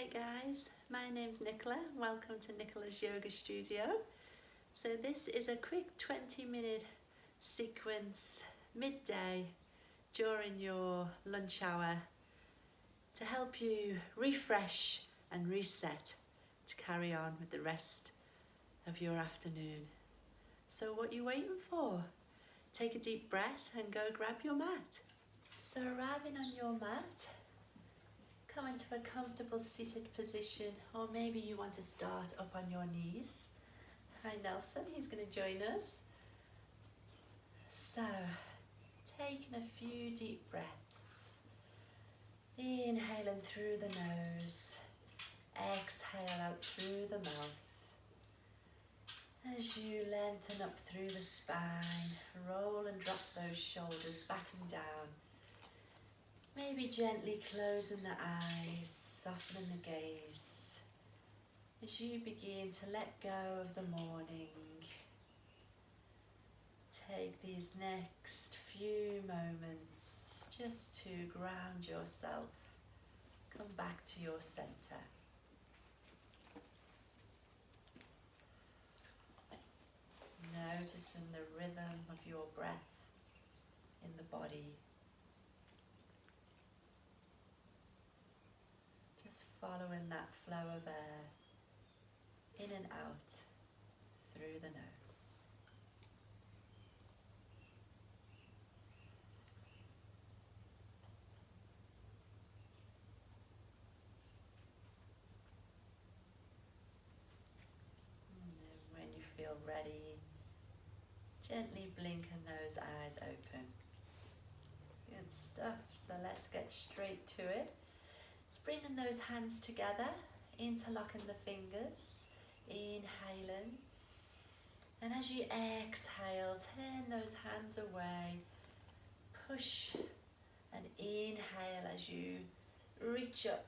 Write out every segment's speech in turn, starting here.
Hey guys, my name's Nicola. Welcome to Nicola's Yoga Studio. So this is a quick 20-minute sequence midday during your lunch hour to help you refresh and reset to carry on with the rest of your afternoon. So what are you waiting for? Take a deep breath and go grab your mat. So arriving on your mat, come into a comfortable seated position, or maybe you want to start up on your knees. Hi Nelson, he's going to join us. So, taking a few deep breaths. Inhaling through the nose, exhale out through the mouth. As you lengthen up through the spine, roll and drop those shoulders back and down. Maybe gently closing the eyes, softening the gaze. As you begin to let go of the morning, take these next few moments just to ground yourself. Come back to your center. Noticing the rhythm of your breath in the body. Just following that flow of air in and out through the nose. And then when you feel ready, gently blinking those eyes open. Good stuff. So let's get straight to it. Just bringing those hands together, interlocking the fingers, inhaling. And as you exhale, turn those hands away. Push and inhale as you reach up.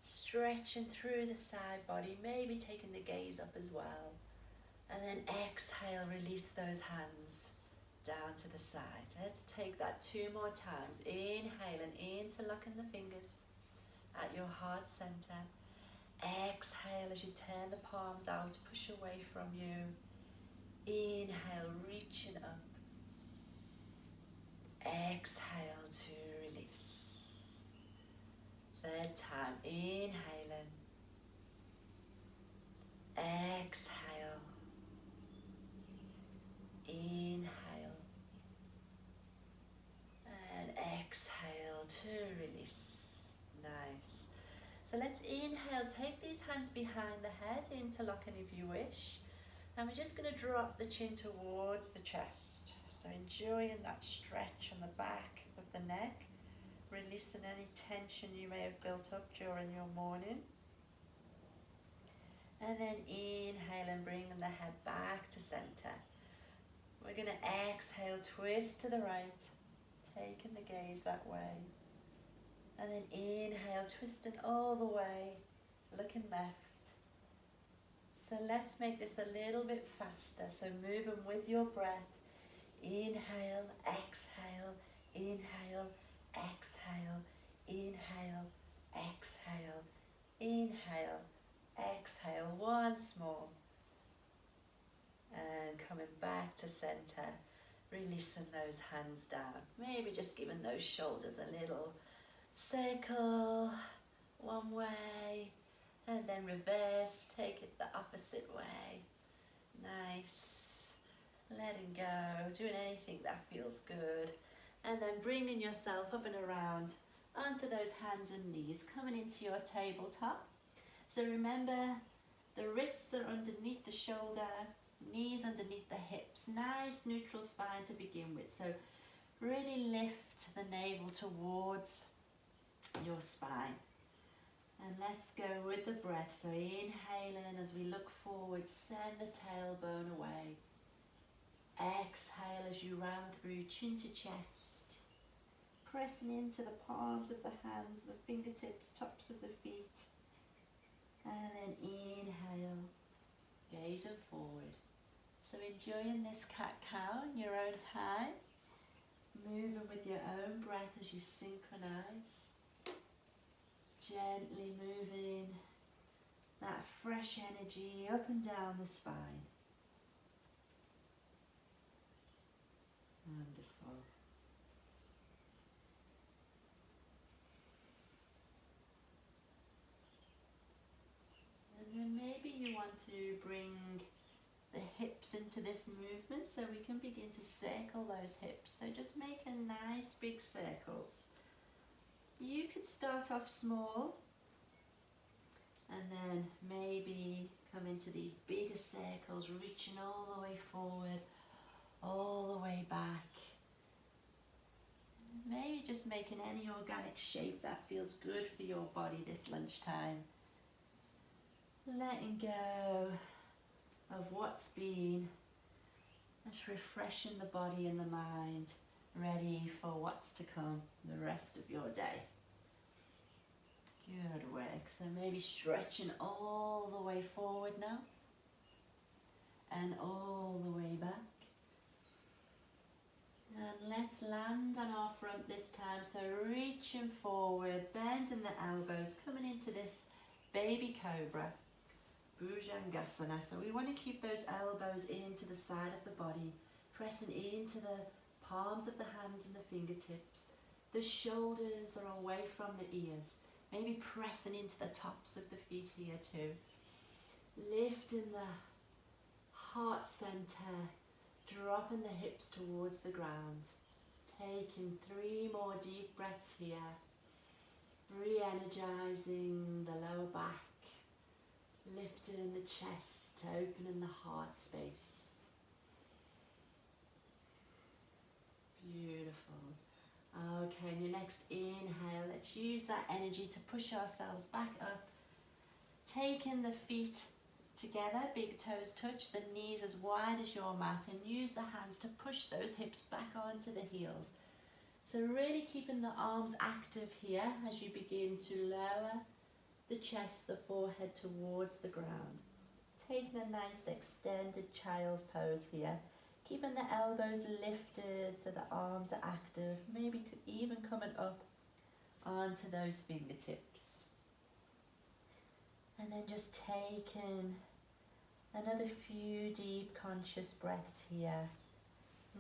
Stretching through the side body, maybe taking the gaze up as well. And then exhale, release those hands down to the side. Let's take that 2 more times. Inhale and interlocking the fingers at your heart center. Exhale as you turn the palms out, push away from you. Inhale, reaching up. Exhale to release. Third time, inhaling. Exhale. Inhale. And exhale to release. Nice. So let's inhale, take these hands behind the head, interlocking if you wish. And we're just going to drop the chin towards the chest. So enjoying that stretch on the back of the neck, releasing any tension you may have built up during your morning. And then inhale and bringing the head back to center. We're going to exhale, twist to the right, taking the gaze that way. And then inhale, twisting all the way, looking left. So let's make this a little bit faster. So moving with your breath. Inhale, exhale, inhale, exhale, inhale, exhale, inhale, exhale. Once more. And coming back to center, releasing those hands down. Maybe just giving those shoulders a little circle one way, and then reverse, take it the opposite way. Nice. Letting go, doing anything that feels good. And then bringing yourself up and around onto those hands and knees, coming into your tabletop. So remember, the wrists are underneath the shoulder, knees underneath the hips. Nice neutral spine to begin with. So really lift the navel towards your spine. And let's go with the breath. So inhaling as we look forward, send the tailbone away. Exhale as you round through chin to chest. Pressing into the palms of the hands, the fingertips, tops of the feet. And then inhale, gazing forward. So enjoying this cat-cow in your own time. Moving with your own breath as you synchronize. Gently moving that fresh energy up and down the spine. Wonderful. And then maybe you want to bring the hips into this movement so we can begin to circle those hips. So just make a nice big circles. You could start off small and then maybe come into these bigger circles, reaching all the way forward, all the way back. Maybe just making any organic shape that feels good for your body this lunchtime. Letting go of what's been, just refreshing the body and the mind, ready for what's to come the rest of your day. Good work. So maybe stretching all the way forward now and all the way back. And let's land on our front this time. So reaching forward, bending the elbows, coming into this baby cobra, Bhujangasana. So we want to keep those elbows into the side of the body, pressing into the palms of the hands and the fingertips. The shoulders are away from the ears. Maybe pressing into the tops of the feet here too. Lifting the heart center, dropping the hips towards the ground. Taking 3 more deep breaths here. Re-energizing the lower back. Lifting the chest, opening the heart space. Beautiful. Okay, and your next inhale, let's use that energy to push ourselves back up. Taking the feet together, big toes touch, the knees as wide as your mat, and use the hands to push those hips back onto the heels. So really keeping the arms active here as you begin to lower the chest, the forehead towards the ground. Taking a nice extended child's pose here. Keeping the elbows lifted so the arms are active, maybe even coming up onto those fingertips. And then just taking another few deep conscious breaths here,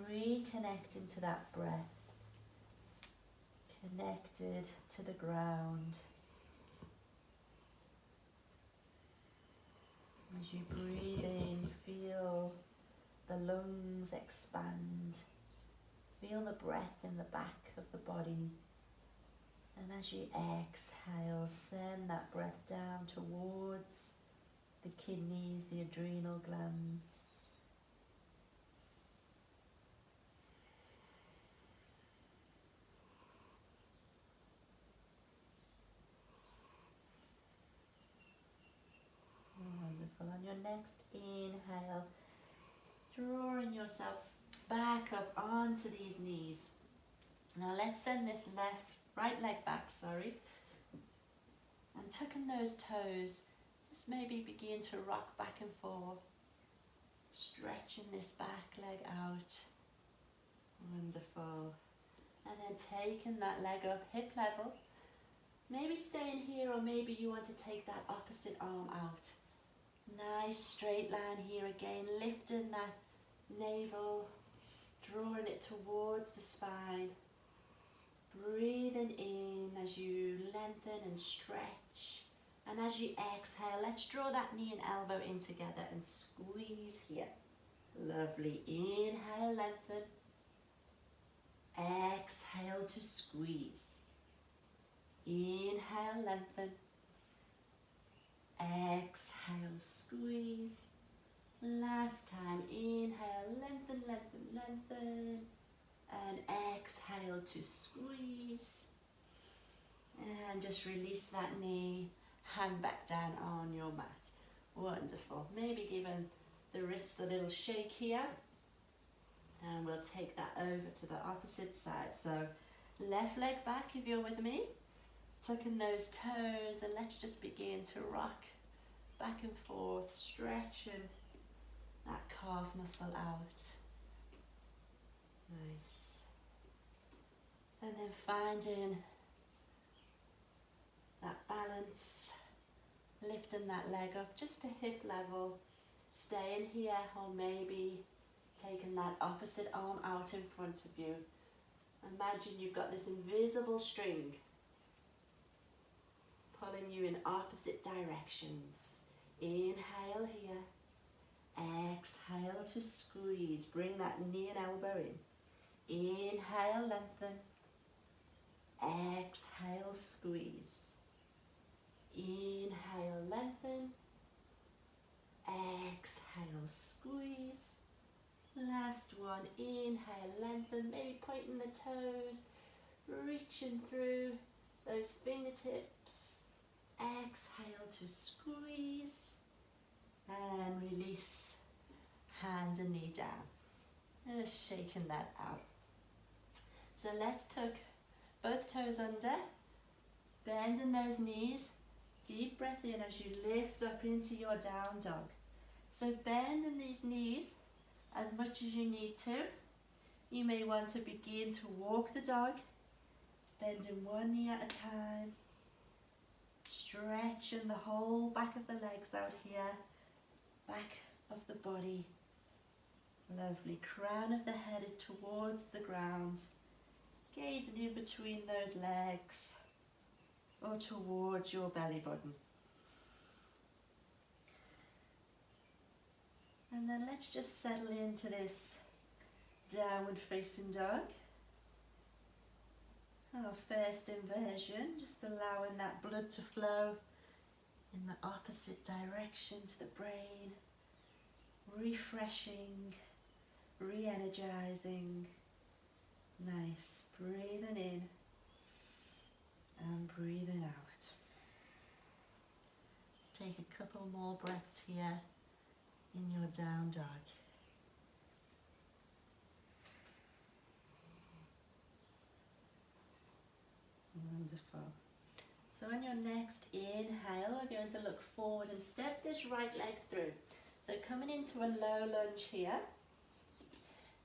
reconnecting to that breath, connected to the ground. As you breathe in, feel the lungs expand. Feel the breath in the back of the body. And as you exhale, send that breath down towards the kidneys, the adrenal glands. Wonderful. On your next inhale, drawing yourself back up onto these knees. Now let's send this right leg back, and tucking those toes, just maybe begin to rock back and forth, stretching this back leg out. Wonderful. And then taking that leg up hip level, maybe staying here, or maybe you want to take that opposite arm out. Nice straight line here again, lifting that navel, drawing it towards the spine. Breathing in as you lengthen and stretch. And as you exhale, let's draw that knee and elbow in together and squeeze here. Lovely. Inhale, lengthen. Exhale to squeeze. Inhale, lengthen. Exhale, squeeze. Last time, inhale, lengthen, lengthen, lengthen. And exhale to squeeze. And just release that knee, hand back down on your mat. Wonderful. Maybe giving the wrists a little shake here. And we'll take that over to the opposite side. So left leg back if you're with me. Tucking those toes, and let's just begin to rock back and forth, stretching that calf muscle out. Nice. And then finding that balance, lifting that leg up just to hip level, staying here, or maybe taking that opposite arm out in front of you. Imagine you've got this invisible string pulling you in opposite directions. Inhale here, exhale to squeeze, bring that knee and elbow in. Inhale, lengthen, exhale, squeeze. Inhale, lengthen, exhale, squeeze. Last one, inhale, lengthen, maybe pointing the toes, reaching through those fingertips. Exhale to squeeze and release, hand and knee down. Just shaking that out. So let's tuck both toes under, bending those knees, deep breath in as you lift up into your down dog. So bending these knees as much as you need to. You may want to begin to walk the dog, bending one knee at a time, stretching the whole back of the legs out here, back of the body. Lovely. Crown of the head is towards the ground, gazing in between those legs or towards your belly button. And then let's just settle into this downward facing dog. Our first inversion, just allowing that blood to flow in the opposite direction to the brain, refreshing, re-energizing. Nice, breathing in and breathing out. Let's take a couple more breaths here in your down dog. Wonderful. So on your next inhale, we're going to look forward and step this right leg through. So coming into a low lunge here,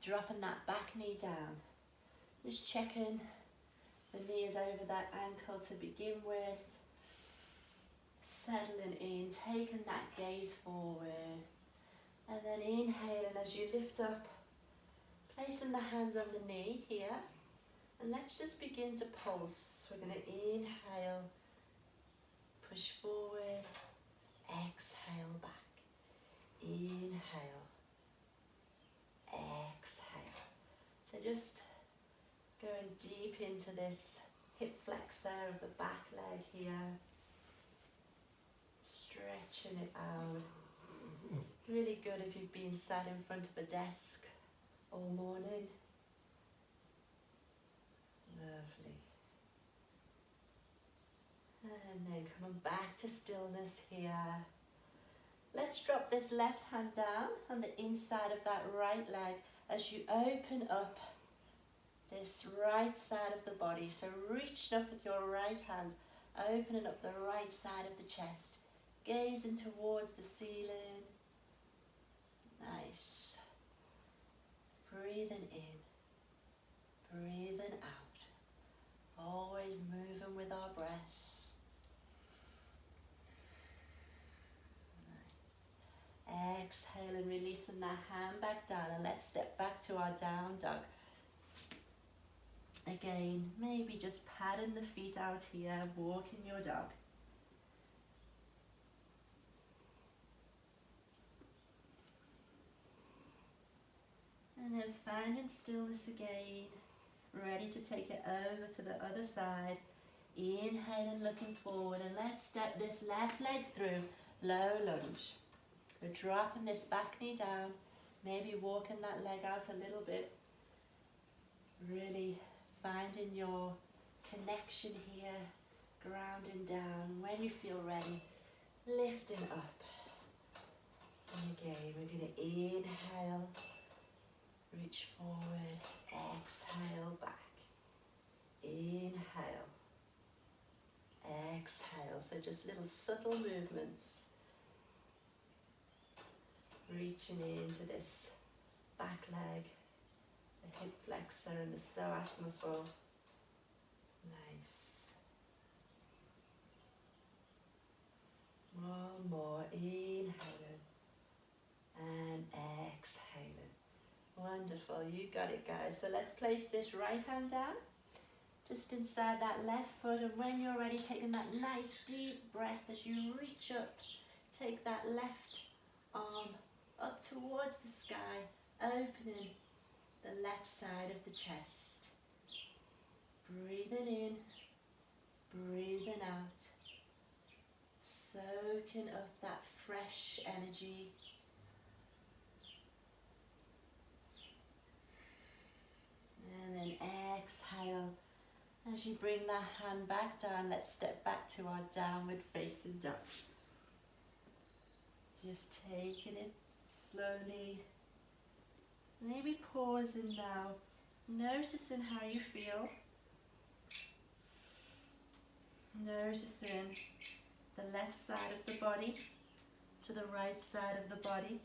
dropping that back knee down. Just checking the knee is over that ankle to begin with. Settling in, taking that gaze forward. And then inhaling as you lift up, placing the hands on the knee here. And let's just begin to pulse. We're going to inhale, push forward, exhale back. Inhale, exhale. So just going deep into this hip flexor of the back leg here. Stretching it out. Really good if you've been sat in front of a desk all morning. Lovely. And then coming back to stillness here. Let's drop this left hand down on the inside of that right leg as you open up this right side of the body. So reaching up with your right hand, opening up the right side of the chest, gazing towards the ceiling. Nice. Breathing in, breathing out. Always moving with our breath. Nice. Exhaling, releasing that hand back down, and let's step back to our down dog. Again, maybe just padding the feet out here, walking your dog. And then finding stillness again, ready to take it over to the other side. Inhaling, looking forward, and let's step this left leg through, low lunge. We're dropping this back knee down, maybe walking that leg out a little bit. Really finding your connection here, grounding down. When you feel ready, lifting up. And again, we're going to inhale. Reach forward, exhale back. Inhale, exhale. So just little subtle movements. Reaching into this back leg, the hip flexor and the psoas muscle. Nice. circle. You got it, guys. So let's place this right hand down, just inside that left foot, and when you're ready, taking that nice deep breath as you reach up, take that left arm up towards the sky, opening the left side of the chest. Breathing in, breathing out, soaking up that fresh energy. And then exhale. As you bring that hand back down, let's step back to our downward facing dog. Just taking it slowly. Maybe pausing now, noticing how you feel. Noticing the left side of the body to the right side of the body.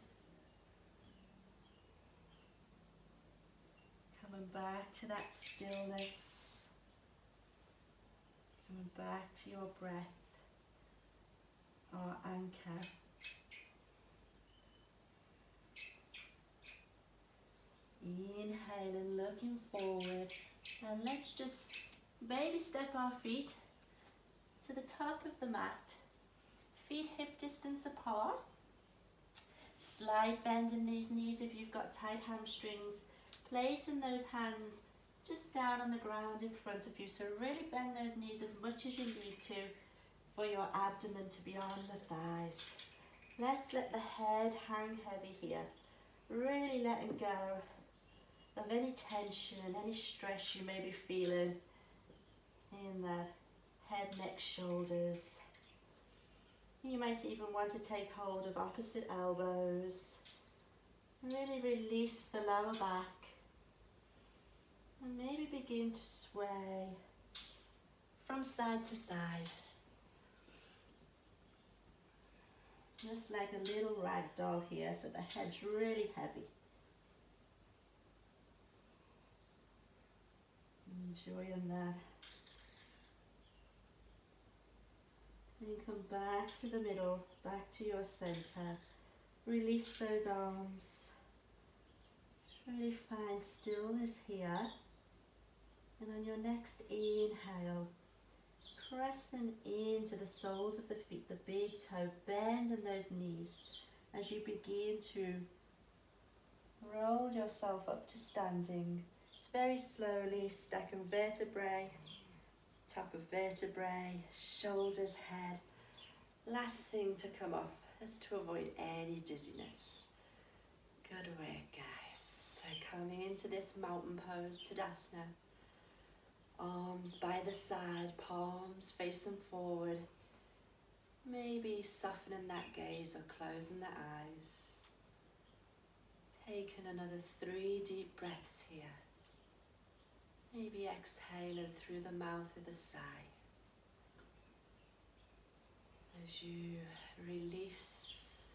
Coming back to that stillness. Coming back to your breath, our anchor. Inhaling, looking forward, and let's just baby step our feet to the top of the mat. Feet hip distance apart. Slight bend in these knees if you've got tight hamstrings. Placing those hands just down on the ground in front of you. So really bend those knees as much as you need to for your abdomen to be on the thighs. Let's let the head hang heavy here. Really letting go of any tension, any stress you may be feeling in that head, neck, shoulders. You might even want to take hold of opposite elbows. Really release the lower back. And maybe begin to sway from side to side. Just like a little rag doll here, so the head's really heavy. Enjoying that. And come back to the middle, back to your center. Release those arms. Just really find stillness here. And on your next inhale, pressing into the soles of the feet, the big toe, bending those knees as you begin to roll yourself up to standing. It's very slowly stacking vertebrae, top of vertebrae, shoulders, head. Last thing to come up is to avoid any dizziness. Good work, guys. So coming into this mountain pose, Tadasana. Arms by the side, palms facing forward. Maybe softening that gaze or closing the eyes. Taking another 3 deep breaths here. Maybe exhaling through the mouth with a sigh. As you release,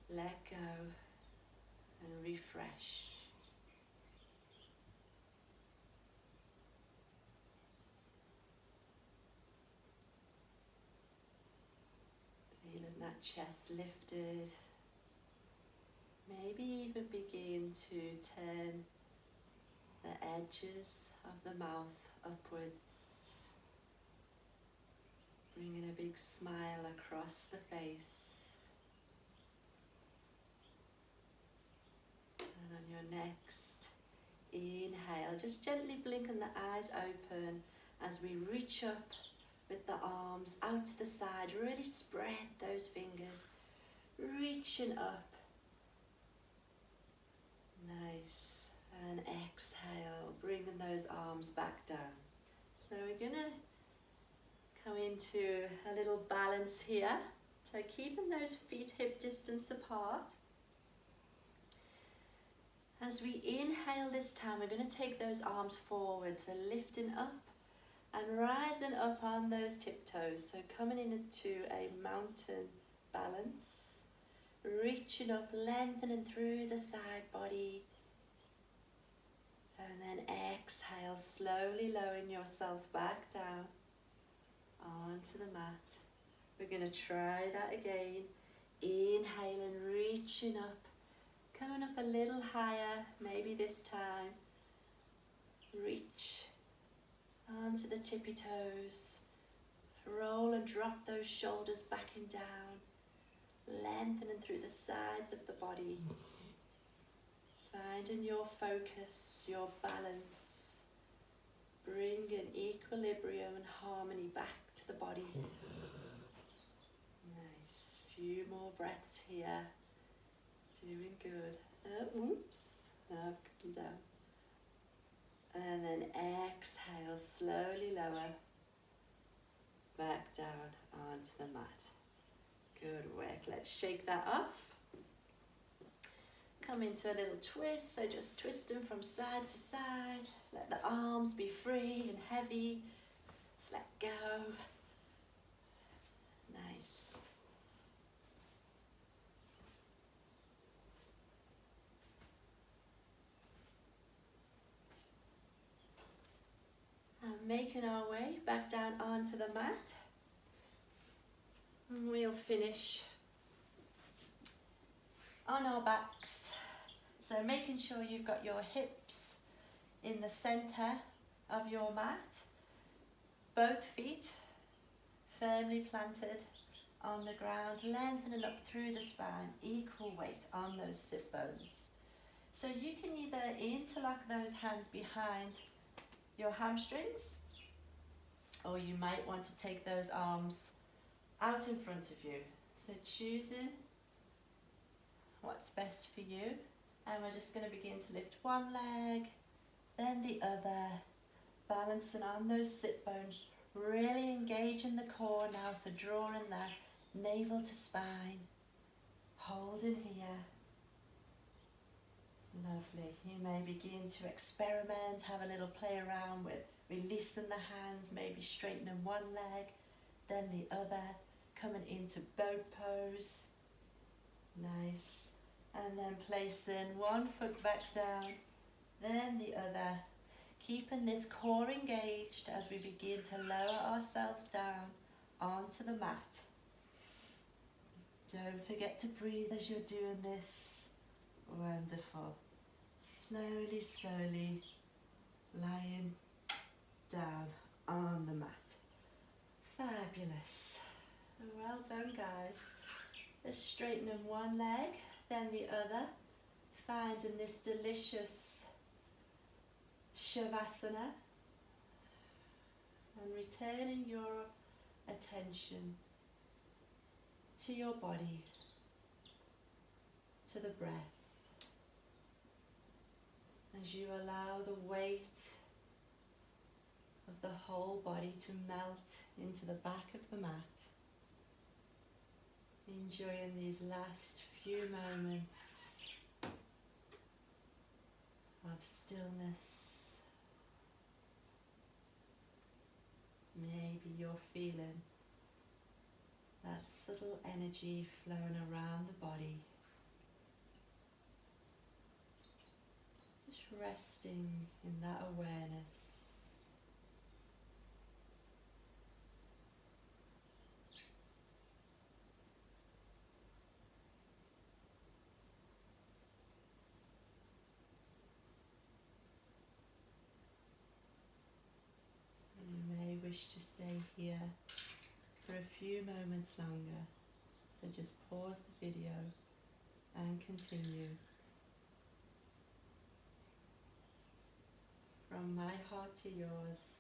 let go and refresh. Feeling that chest lifted. Maybe even begin to turn the edges of the mouth upwards. Bringing a big smile across the face. And on your next inhale, just gently blinking the eyes open as we reach up with the arms out to the side. Really spread those fingers, reaching up. Nice. And exhale, bringing those arms back down. So we're gonna come into a little balance here. So keeping those feet hip distance apart. As we inhale this time, we're gonna take those arms forward. So lifting up and rising up on those tiptoes. So coming into a mountain balance. Reaching up, lengthening through the side body. And then exhale, slowly lowering yourself back down onto the mat. We're going to try that again. Inhaling, reaching up, Coming up a little higher, maybe this time. Reach onto the tippy toes. Roll and drop those shoulders back and down. Lengthening through the sides of the body. Finding your focus, your balance. Bringing equilibrium and harmony back to the body. Nice. Few more breaths here. Doing good. Whoops. I've come down. And then exhale, slowly lower. Back down onto the mat. Good work. Let's shake that off. Come into a little twist, so just twisting from side to side. Let the arms be free and heavy. Just let go. Nice. And making our way back down onto the mat. And we'll finish on our backs. So making sure you've got your hips in the center of your mat. Both feet firmly planted on the ground, lengthening up through the spine, equal weight on those sit bones. So you can either interlock those hands behind your hamstrings, or you might want to take those arms out in front of you. So choosing what's best for you. And we're just going to begin to lift one leg, then the other, balancing on those sit bones, really engaging the core now, so drawing that navel to spine, holding here. Lovely. You may begin to experiment, have a little play around with releasing the hands, maybe straightening one leg, then the other, coming into boat pose. Nice. And then placing one foot back down, then the other. Keeping this core engaged as we begin to lower ourselves down onto the mat. Don't forget to breathe as you're doing this. Wonderful. Slowly, slowly lying down on the mat. Fabulous. Well done, guys. Just straightening one leg, then the other. Finding this delicious Shavasana. And returning your attention to your body, to the breath. As you allow the weight of the whole body to melt into the back of the mat. Enjoying these last few moments of stillness. Maybe you're feeling that subtle energy flowing around the body. Just resting in that awareness. Wish to stay here for a few moments longer, so just pause the video and continue. From my heart to yours,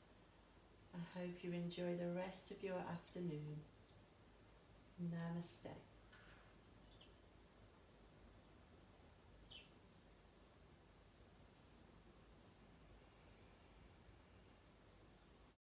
I hope you enjoy the rest of your afternoon. Namaste.